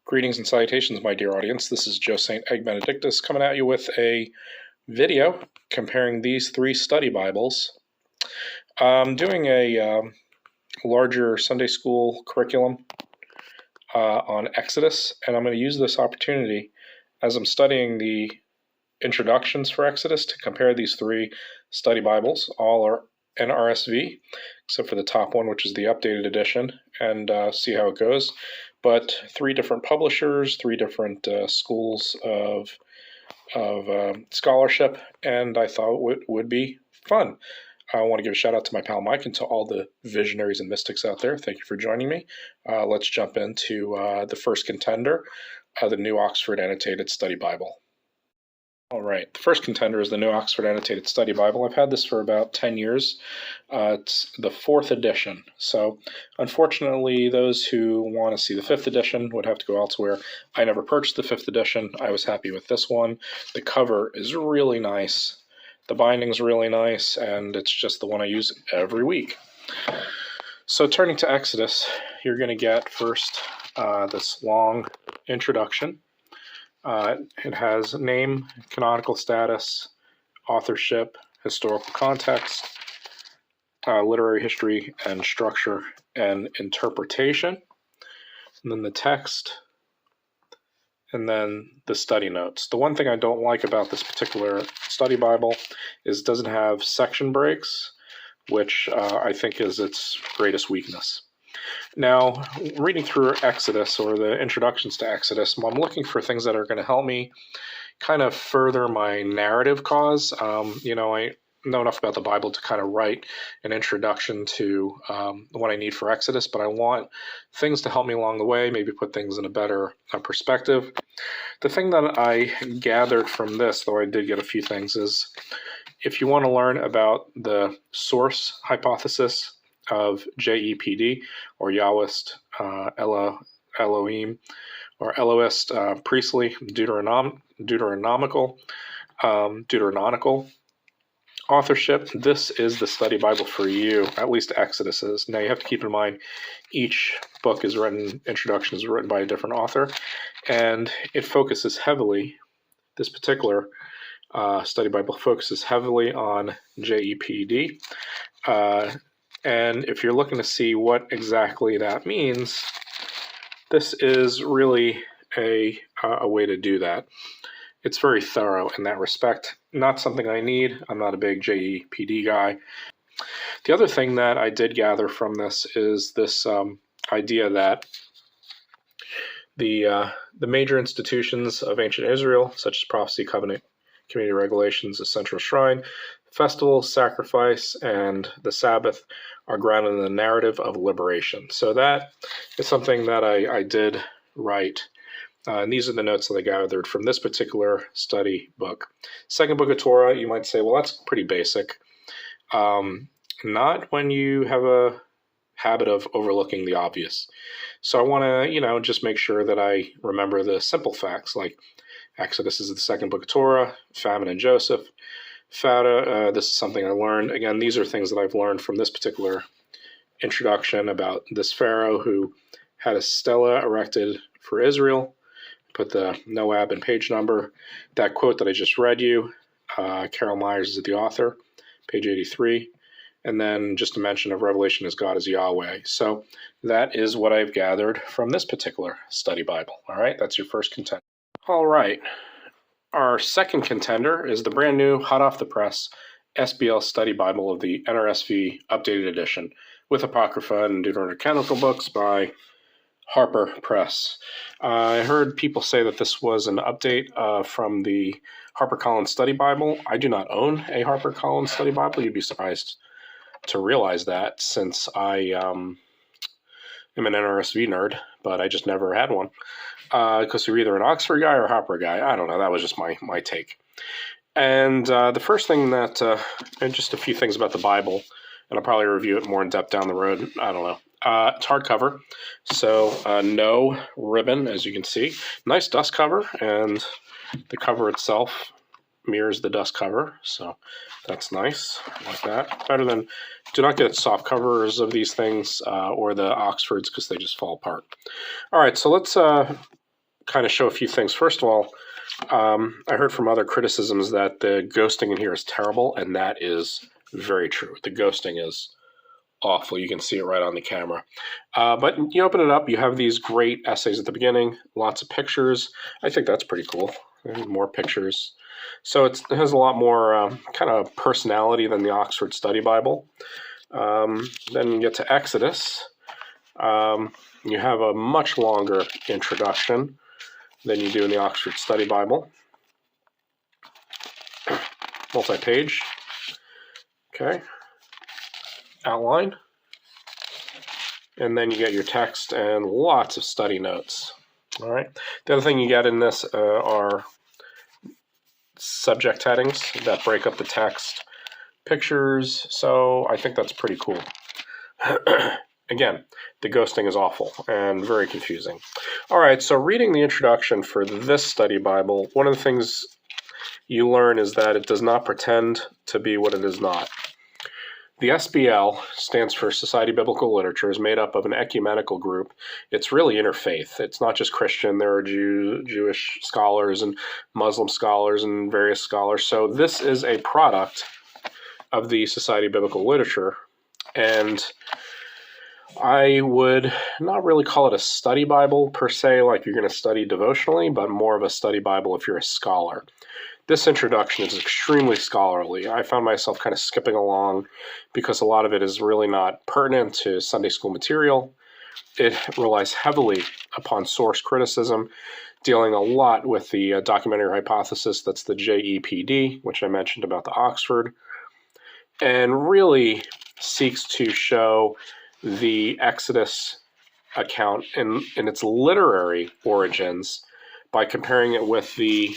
Greetings and salutations, my dear audience. This is Joe St. Eggbenedictus coming at you with a video comparing these three study Bibles. I'm doing a larger Sunday school curriculum on Exodus, and I'm going to use this opportunity as I'm studying the introductions for Exodus to compare these three study Bibles. All are NRSV, except for the top one, which is the updated edition, and see how it goes. But three different publishers, three different schools of scholarship, and I thought it would be fun. I want to give a shout out to my pal Mike and to all the visionaries and mystics out there. Thank you for joining me. Let's jump into the first contender, the New Oxford Annotated Study Bible. All right, the first contender is the New Oxford Annotated Study Bible. I've had this for about 10 years. It's the 4th edition. So unfortunately, those who want to see the 5th edition would have to go elsewhere. I never purchased the 5th edition. I was happy with this one. The cover is really nice. The binding's really nice, and it's just the one I use every week. So turning to Exodus, you're going to get first this long introduction. It has name, canonical status, authorship, historical context, literary history and structure and interpretation, and then the text, and then the study notes. The one thing I don't like about this particular study Bible is it doesn't have section breaks, which I think is its greatest weakness. Now, reading through Exodus, or the introductions to Exodus, I'm looking for things that are going to help me kind of further my narrative cause. I know enough about the Bible to kind of write an introduction to what I need for Exodus, but I want things to help me along the way, maybe put things in a better perspective. The thing that I gathered from this, though I did get a few things, is if you want to learn about the source hypothesis of JEPD, or Yahwist, Elohim, or Elohist, priestly, deuteronomical authorship, this is the study Bible for you, at least Exodus is. Now you have to keep in mind each book is written, introduction is written by a different author, and it focuses heavily, this particular study Bible focuses heavily on JEPD. And if you're looking to see what exactly that means, this is really a way to do that. It's very thorough in that respect. Not something I need. I'm not a big JEPD guy. The other thing that I did gather from this is this idea that the major institutions of ancient Israel, such as prophecy, covenant, community regulations, a central shrine, festival, sacrifice, and the Sabbath are grounded in the narrative of liberation. So that is something that I did write. And these are the notes that I gathered from this particular study book. Second book of Torah, you might say, well, that's pretty basic. Not when you have a habit of overlooking the obvious. So I want to, just make sure that I remember the simple facts, like Exodus is the second book of Torah, famine and Joseph, Fada, this is something I learned. Again, these are things that I've learned from this particular introduction about this pharaoh who had a stela erected for Israel. Put the NOAB and page number. That quote that I just read you, Carol Myers is the author, page 83. And then just a mention of Revelation as God is Yahweh. So that is what I've gathered from this particular study Bible. All right, that's your first contender. All right. Our second contender is the brand new, hot off the press, SBL Study Bible of the NRSV Updated Edition with Apocrypha and Deuterocanonical books by Harper Press. I heard people say that this was an update from the HarperCollins Study Bible. I do not own a HarperCollins Study Bible. You'd be surprised to realize that, since I am an NRSV nerd, but I just never had one. Because you're either an Oxford guy or a Harper guy. I don't know. That was just my take. And the first thing that, and just a few things about the Bible, and I'll probably review it more in depth down the road. I don't know. It's hardcover, so no ribbon, as you can see. Nice dust cover, and the cover itself mirrors the dust cover, so that's nice. I like that. Better than, do not get soft covers of these things or the Oxfords, because they just fall apart. All right, so let's kind of show a few things. First of all, I heard from other criticisms that the ghosting in here is terrible, and that is very true. The ghosting is awful. You can see it right on the camera. But you open it up, you have these great essays at the beginning, lots of pictures. I think that's pretty cool. More pictures. So it has a lot more kind of personality than the Oxford Study Bible. Then you get to Exodus. You have a much longer introduction than you do in the Oxford Study Bible. Multi-page. Okay. Outline. And then you get your text and lots of study notes. All right. The other thing you get in this are subject headings that break up the text, pictures. So I think that's pretty cool. Again, the ghosting is awful and very confusing. All right, so reading the introduction for this study Bible, one of the things you learn is that it does not pretend to be what it is not. The SBL stands for Society of Biblical Literature, is made up of an ecumenical group. It's really interfaith. It's not just Christian. There are Jewish scholars and Muslim scholars and various scholars. So this is a product of the Society of Biblical Literature, and I would not really call it a study Bible per se, like you're going to study devotionally, but more of a study Bible if you're a scholar. This introduction is extremely scholarly. I found myself kind of skipping along because a lot of it is really not pertinent to Sunday school material. It relies heavily upon source criticism, dealing a lot with the documentary hypothesis, that's the JEPD, which I mentioned about the Oxford, and really seeks to show the Exodus account in its literary origins by comparing it with the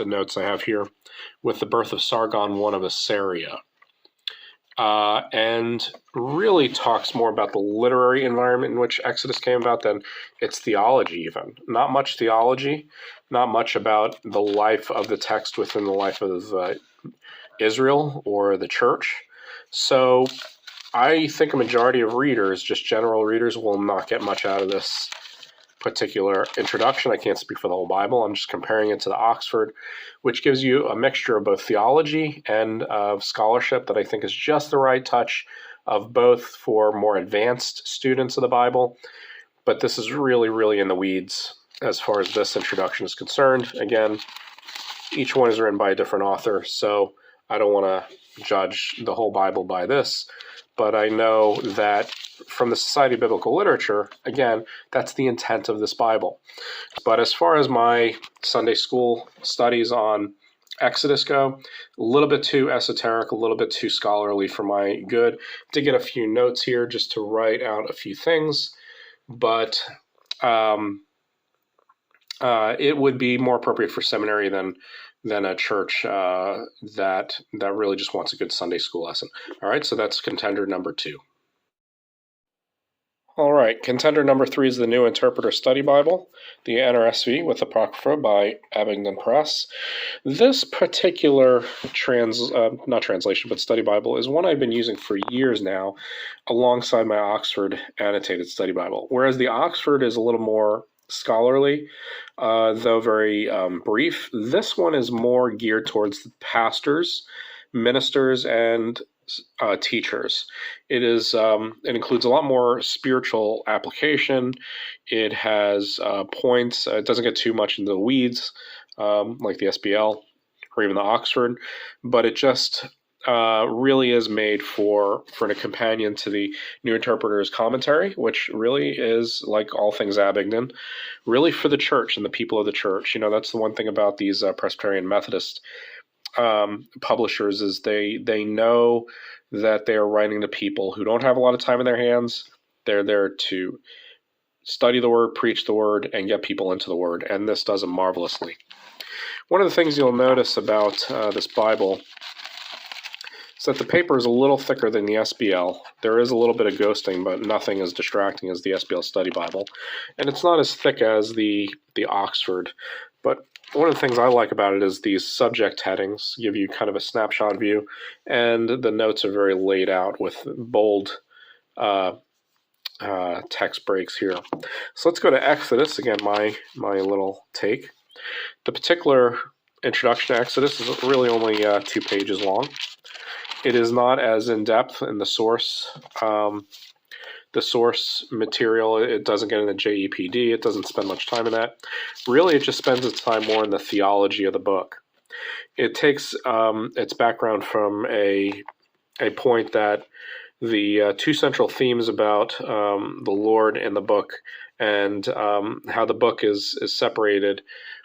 notes I have here, with the birth of Sargon I of Assyria. And really talks more about the literary environment in which Exodus came about than its theology even. Not much theology, not much about the life of the text within the life of Israel or the church. So I think a majority of readers, just general readers, will not get much out of this particular introduction. I can't speak for the whole Bible. I'm just comparing it to the Oxford, which gives you a mixture of both theology and of scholarship that I think is just the right touch of both for more advanced students of the Bible. But this is really, really in the weeds as far as this introduction is concerned. Again, each one is written by a different author, so I don't want to judge the whole Bible by this. But I know that from the Society of Biblical Literature, again, that's the intent of this Bible. But as far as my Sunday school studies on Exodus go, a little bit too esoteric, a little bit too scholarly for my good. To get a few notes here just to write out a few things, but it would be more appropriate for seminary than a church that really just wants a good Sunday school lesson. All right, so that's contender number 2. All right, contender number 3 is the New Interpreter Study Bible, the NRSV with Apocrypha by Abingdon Press. This particular not translation, but study Bible is one I've been using for years now alongside my Oxford Annotated Study Bible, whereas the Oxford is a little more scholarly, though very brief. This one is more geared towards pastors, ministers, and teachers. It includes a lot more spiritual application. It has points. It doesn't get too much into the weeds like the SBL or even the Oxford, but it just really is made for a companion to the New Interpreter's Commentary, which really is, like all things Abingdon, really for the church and the people of the church. You know, that's the one thing about these Presbyterian Methodist publishers is they know that they are writing to people who don't have a lot of time in their hands. They're there to study the Word, preach the Word, and get people into the Word, and this does it marvelously. One of the things you'll notice about this Bible is that the paper is a little thicker than the SBL. There is a little bit of ghosting, but nothing as distracting as the SBL Study Bible. And it's not as thick as the Oxford. But one of the things I like about it is these subject headings give you kind of a snapshot view, and the notes are very laid out with bold text breaks here. So let's go to Exodus, again, my little take. The particular introduction to Exodus is really only 2 pages long. It is not as in-depth in the source material. It doesn't get into JEPD. It doesn't spend much time in that. Really, it just spends its time more in the theology of the book. It takes its background from a point that the 2 central themes about the Lord in the book and how the book is separated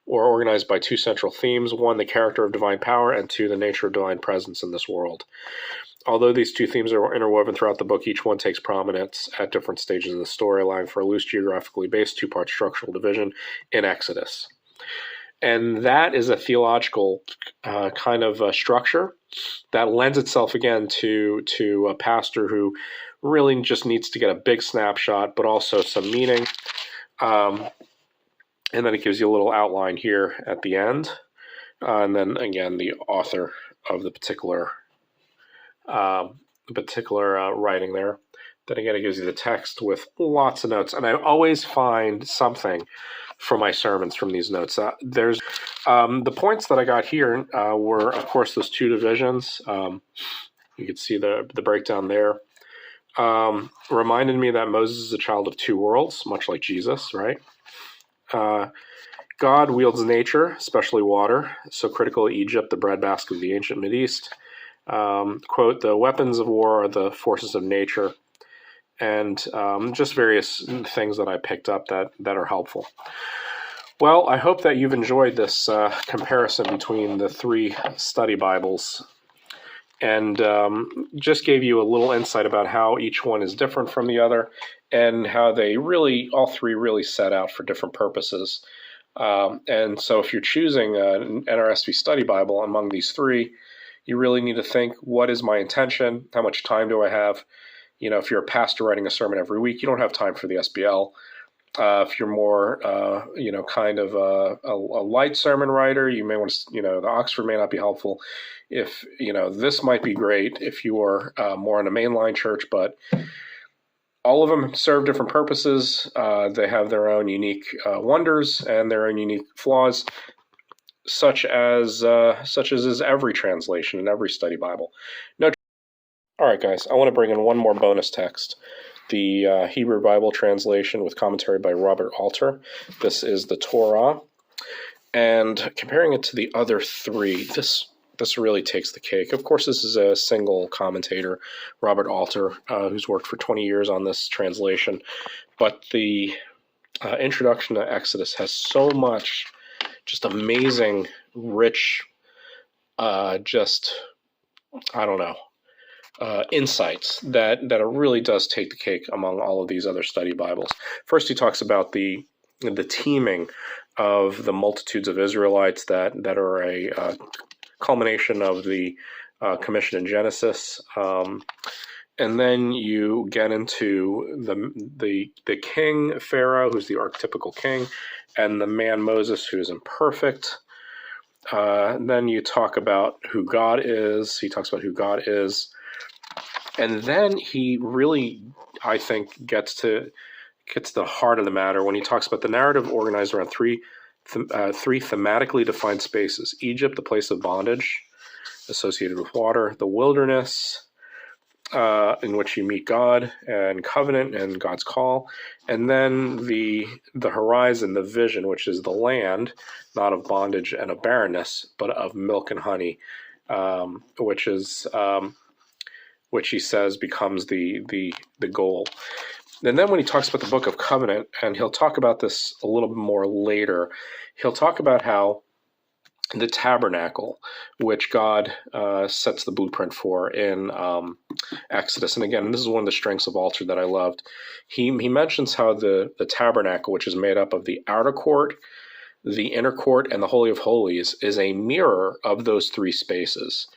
or organized by 2 central themes. 1, the character of divine power, and 2, the nature of divine presence in this world. Although these 2 themes are interwoven throughout the book, each one takes prominence at different stages of the story, allowing for a loose geographically based 2-part structural division in Exodus. And that is a theological kind of structure that lends itself, again, to a pastor who really just needs to get a big snapshot, but also some meaning. And then it gives you a little outline here at the end. And then, again, the author of the particular writing there. Then, again, it gives you the text with lots of notes. And I always find something for my sermons from these notes. There's the points that I got here were, of course, those 2 divisions. You can see the breakdown there. Reminded me that Moses is a child of 2 worlds, much like Jesus, right? God wields nature, especially water, so critical Egypt, the breadbasket of the ancient Mideast. Quote, the weapons of war are the forces of nature, and just various things that I picked up that are helpful. Well, I hope that you've enjoyed this comparison between the 3 study Bibles, and just gave you a little insight about how each one is different from the other, and how they really, all 3 really set out for different purposes. And so if you're choosing an NRSV study Bible among these 3, you really need to think, what is my intention? How much time do I have? You know, if you're a pastor writing a sermon every week, you don't have time for the SBL. If you're more, kind of a light sermon writer, you may want to, the Oxford may not be helpful. If, this might be great if you are more in a mainline church, but all of them serve different purposes. They have their own unique wonders and their own unique flaws, such as is every translation and every study Bible. All right, guys, I want to bring in one more bonus text. The Hebrew Bible translation with commentary by Robert Alter. This is the Torah. And comparing it to the other 3, this really takes the cake. Of course, this is a single commentator, Robert Alter, who's worked for 20 years on this translation. But the introduction to Exodus has so much just amazing, rich, insights that it really does take the cake among all of these other study Bibles. First, he talks about the teaming of the multitudes of Israelites that are a culmination of the commission in Genesis, and then you get into the king Pharaoh, who's the archetypical king, and the man Moses, who is imperfect. Then you talk about who God is. He talks about who God is. And then he really, I think, gets to the heart of the matter when he talks about the narrative organized around 3 thematically defined spaces: Egypt, the place of bondage associated with water; the wilderness, in which you meet God and covenant and God's call; and then the horizon, the vision, which is the land, not of bondage and of barrenness, but of milk and honey, which he says becomes the goal. And then when he talks about the book of covenant, and he'll talk about this a little bit more later, he'll talk about how the tabernacle, which God sets the blueprint for in Exodus. And again, this is one of the strengths of Alter that I loved. He mentions how the tabernacle, which is made up of the outer court, the inner court, and the Holy of Holies, is a mirror of those 3 spaces.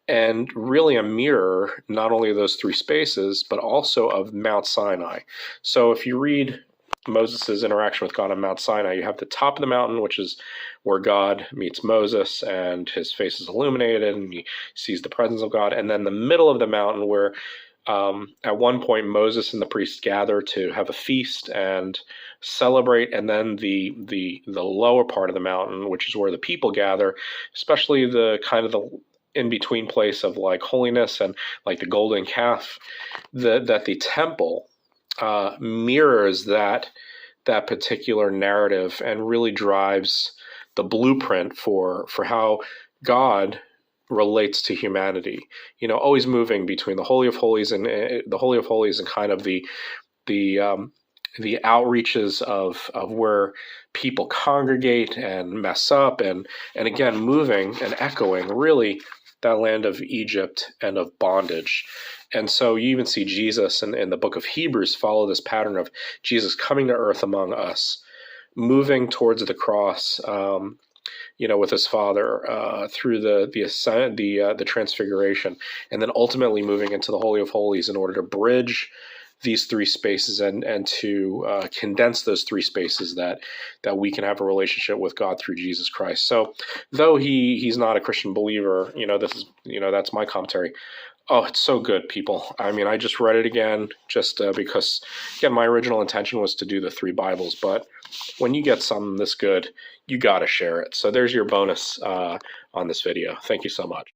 And really a mirror not only of those 3 spaces, but also of Mount Sinai. So if you read Moses' interaction with God on Mount Sinai, you have the top of the mountain, which is where God meets Moses and his face is illuminated and he sees the presence of God. And then the middle of the mountain where At one point, Moses and the priests gather to have a feast and celebrate, and then the lower part of the mountain, which is where the people gather, especially the kind of the in between place of like holiness and like the golden calf, that the temple mirrors that particular narrative and really drives the blueprint for how God relates to humanity. Always moving between the Holy of Holies and kind of the outreaches of where people congregate and mess up, and again moving and echoing really that land of Egypt and of bondage. And so you even see Jesus in the book of Hebrews follow this pattern of Jesus coming to earth among us, moving towards the cross, with his Father through the transfiguration, and then ultimately moving into the Holy of Holies in order to bridge these three spaces and to condense those three spaces that we can have a relationship with God through Jesus Christ. So though he's not a Christian believer, this is, that's my commentary. Oh, it's so good, people. I mean, I just read it again just because, again, my original intention was to do the 3 Bibles, but when you get something this good, you got to share it. So there's your bonus on this video. Thank you so much.